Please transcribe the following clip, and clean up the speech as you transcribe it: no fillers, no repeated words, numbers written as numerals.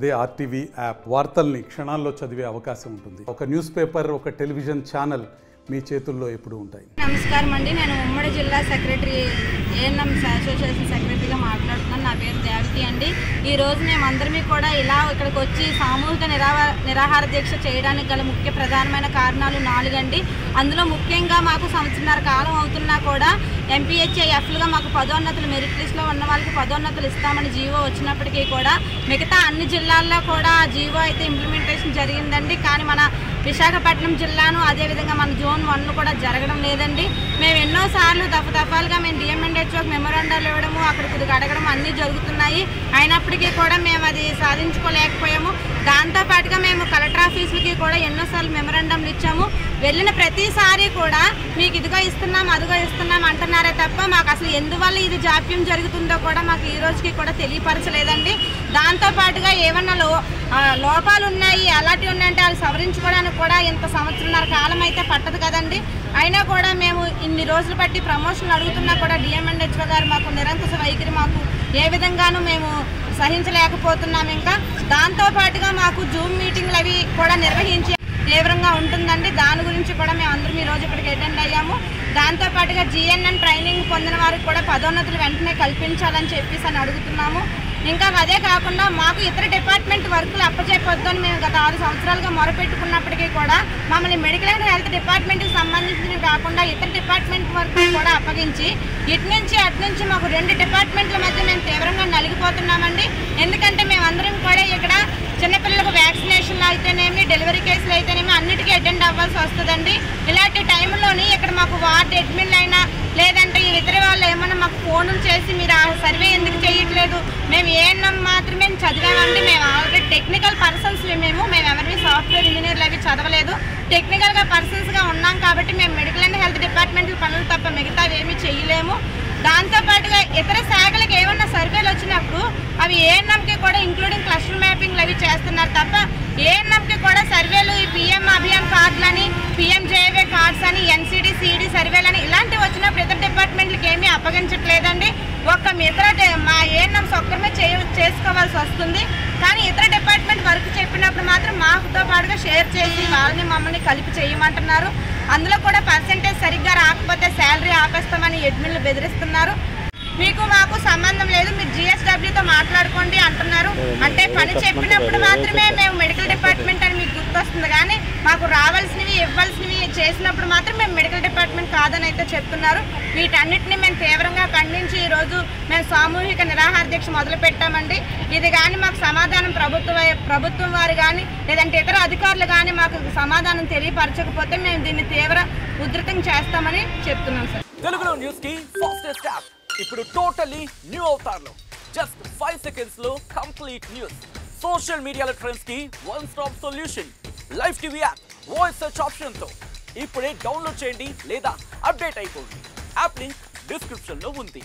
అదే RTV app వార్తల్ని క్షణాల్లో చదివే అవకాశం ఉంటుంది. ఒక న్యూస్ పేపర్, ఒక టెలివిజన్ ఛానల్ మీ చేతుల్లో ఎప్పుడు ఉంటాయి. నమస్కారం అండి, నేను ఉమ్మడి జిల్లా సెక్రటరీ ఏఎన్ఎం అసోసియేషన్ సెక్రటరీగా మాట్లాడుతున్నాను. నా పేరు దేవతి అండి. ఈరోజు మేమందరమీ కూడా ఇలా ఇక్కడికి వచ్చి సామూహిక నిరాహార దీక్ష చేయడానికి గల ముఖ్య ప్రధానమైన కారణాలు 4 అండి. అందులో ముఖ్యంగా మాకు సంవత్సరన్నర కాలం అవుతున్నా కూడా ఎంపీహెచ్ఐఎఫ్లుగా మాకు పదోన్నతులు మెరిట్ లిస్ట్లో ఉన్న వాళ్ళకి పదోన్నతులు ఇస్తామని జీవో వచ్చినప్పటికీ కూడా మిగతా అన్ని జిల్లాల్లో కూడా ఆ జీవో అయితే ఇంప్లిమెంటేషన్ జరిగిందండి. కానీ మన విశాఖపట్నం జిల్లాను అదేవిధంగా మన జోన్ 1 కూడా జరగడం లేదండి. మేము ఎన్నోసార్లు దఫాలుగా మేము డిఎంఎన్హెచ్ఓకి మెమోరాండాలు ఇవ్వడము, అక్కడ కొద్దిగా అడగడం అన్నీ జరుగుతున్నాయి. అయినప్పటికీ కూడా మేము అది సాధించుకోలేకపోయాము. దాంతోపాటుగా మేము కలెక్టర్ ఆఫీసులకి కూడా ఎన్నోసార్లు మెమోరాండంలు ఇచ్చాము. వెళ్ళిన ప్రతిసారి కూడా మీకు ఇదిగో ఇస్తున్నాం అదిగో ఇస్తున్నాం అంటున్నారే తప్ప మాకు అసలు ఎందువల్ల ఇది జాప్యం జరుగుతుందో కూడా మాకు ఈ రోజుకి కూడా తెలియపరచలేదండి. దాంతోపాటుగా ఏమన్నా లోపాలు ఉన్నాయి, అలాంటివి ఉన్నాయంటే అవి సవరించుకోవడానికి కూడా ఇంత సంవత్సరన్నర కాలం అయితే పట్టదు కదండి. అయినా కూడా మేము ఇన్ని రోజులు బట్టి ప్రమోషన్లు అడుగుతున్నా కూడా డిఎంఎన్హెచ్ఓ గారు మాకు నిరంకుశ వైఖరి మాకు ఏ విధంగానూ మేము సహించలేకపోతున్నాం. ఇంకా దాంతోపాటుగా మాకు జూమ్ మీటింగ్లు అవి కూడా నిర్వహించి తీవ్రంగా ఉంటుందండి. దాని గురించి కూడా మేము అందరం ఈరోజు ఇక్కడికి అటెండ్ అయ్యాము. దాంతోపాటుగా జిఎన్ఎన్ ట్రైనింగ్ పొందిన వారికి కూడా పదోన్నతులు వెంటనే కల్పించాలని చెప్పేసి అని అడుగుతున్నాము. ఇంకా అదే కాకుండా మాకు ఇతర డిపార్ట్మెంట్ వర్కులు అప్పచెప్పొద్దు అని మేము గత 6 సంవత్సరాలుగా మొరపెట్టుకున్నప్పటికీ కూడా మమ్మల్ని మెడికల్ అండ్ హెల్త్ డిపార్ట్మెంట్కి సంబంధించినవి కాకుండా ఇతర డిపార్ట్మెంట్ వర్కులు కూడా అప్పగించి ఇటు నుంచి అటు నుంచి మాకు 2 డిపార్ట్మెంట్ల మధ్య మేము తీవ్రంగా నలిగిపోతున్నామండి. ఎందుకంటే మేమందరం కూడా ఇక్కడ చిన్నపిల్లలకు వ్యాక్సినేషన్లు అయితేనేమి, డెలివరీ కేసులు అయితేనేమి అన్నిటికీ అటెండ్ అవ్వాల్సి వస్తుందండి. ఇలాంటి టైంలోని ఇక్కడ మాకు వార్డు అడ్మిన్లు అయినా లేదంటే ఇతర వాళ్ళు ఏమన్నా మాకు ఫోన్లు చేసి మీరు ఆ సర్వే ఎందుకు చేయట్లేదు, మేము ఏఎన్ఎం మాత్రమే చదివామండి, మేము ఆల్రెడీ టెక్నికల్ పర్సన్స్ మేము ఎవరివి సాఫ్ట్వేర్ ఇంజనీర్లు అవి చదవలేదు, టెక్నికల్గా పర్సన్స్గా ఉన్నాం కాబట్టి మేము మెడికల్ అండ్ హెల్త్ డిపార్ట్మెంట్ పనులు తప్ప మిగతావి ఏమీ చేయలేము. దాంతోపాటుగా ఇతర శాఖలకు ఏమన్నా సర్వేలు వచ్చినప్పుడు అవి ఏఎన్ఎంకి కూడా ఇంక్లూడింగ్ క్లస్టర్ మ్యాపింగ్లు అవి చేస్తున్నారు తప్ప ఏఎన్ఎంకి కూడా సర్వేలు ఈ పిఎం అభియాన్ కార్డులని, పిఎంజేవే కార్డ్స్ అని, ఎన్సిడి సిడి సర్వేలని ఇలాంటివి వచ్చినప్పుడు ఇతర డిపార్ట్మెంట్లకి ఏమీ అప్పగించట్లేదండి. మా ఏఎన్ఎంస్ ఒక్కరిమే చేసుకోవాల్సి వస్తుంది. కానీ ఇతర డిపార్ట్మెంట్ వర్క్ చెప్పినప్పుడు మాత్రం మాతో పాటుగా షేర్ చేసి వాళ్ళని మమ్మల్ని కలిపి చేయమంటున్నారు. అందులో కూడా పర్సెంటేజ్ సరిగ్గా రాకపోతే శాలరీ ఆపేస్తామని అడ్మిన్లు బెదిరిస్తున్నారు. మీకు మాకు సంబంధం లేదు, మీరు జిఎస్డబ్ల్యూతో మాట్లాడుకోండి అంటున్నారు. అంటే పని చెప్పినప్పుడు మాత్రమే మేము మెడికల్ డిపార్ట్మెంట్ అని మీకు గుర్తొస్తుంది, కానీ మాకు రావాల్సినవి ఇవ్వాల్సినవి చేసినప్పుడు మాత్రం మేము మెడికల్ డిపార్ట్మెంట్ కాదని అయితే చెప్తున్నారు. వీటన్నిటిని మేము తీవ్రంగా ఖండించి ఈరోజు మేము సామూహిక నిరాహార దీక్ష మొదలు పెట్టామండి. ఇది కానీ మాకు సమాధానం ప్రభుత్వం వారు కానీ లేదంటే ఇతర అధికారులు కానీ మాకు సమాధానం తెలియపరచకపోతే మేము దీన్ని తీవ్ర ఉధృతం చేస్తామని చెప్తున్నాం సార్. తెలుగులో న్యూస్ కి ఫాస్టెస్ట్ యాప్ ఇప్పుడు టోటల్లీ న్యూ అవతార్లో జస్ట్ 5 seconds లో కంప్లీట్ న్యూస్, సోషల్ మీడియాలో ట్రెండ్స్ కి one stop solution, live TV app, voice search option తో ఇప్పుడే డౌన్లోడ్ చేయండి లేదా అప్డేట్ అయిపోండి. యాప్ లింక్ డిస్క్రిప్షన్ లో ఉంది.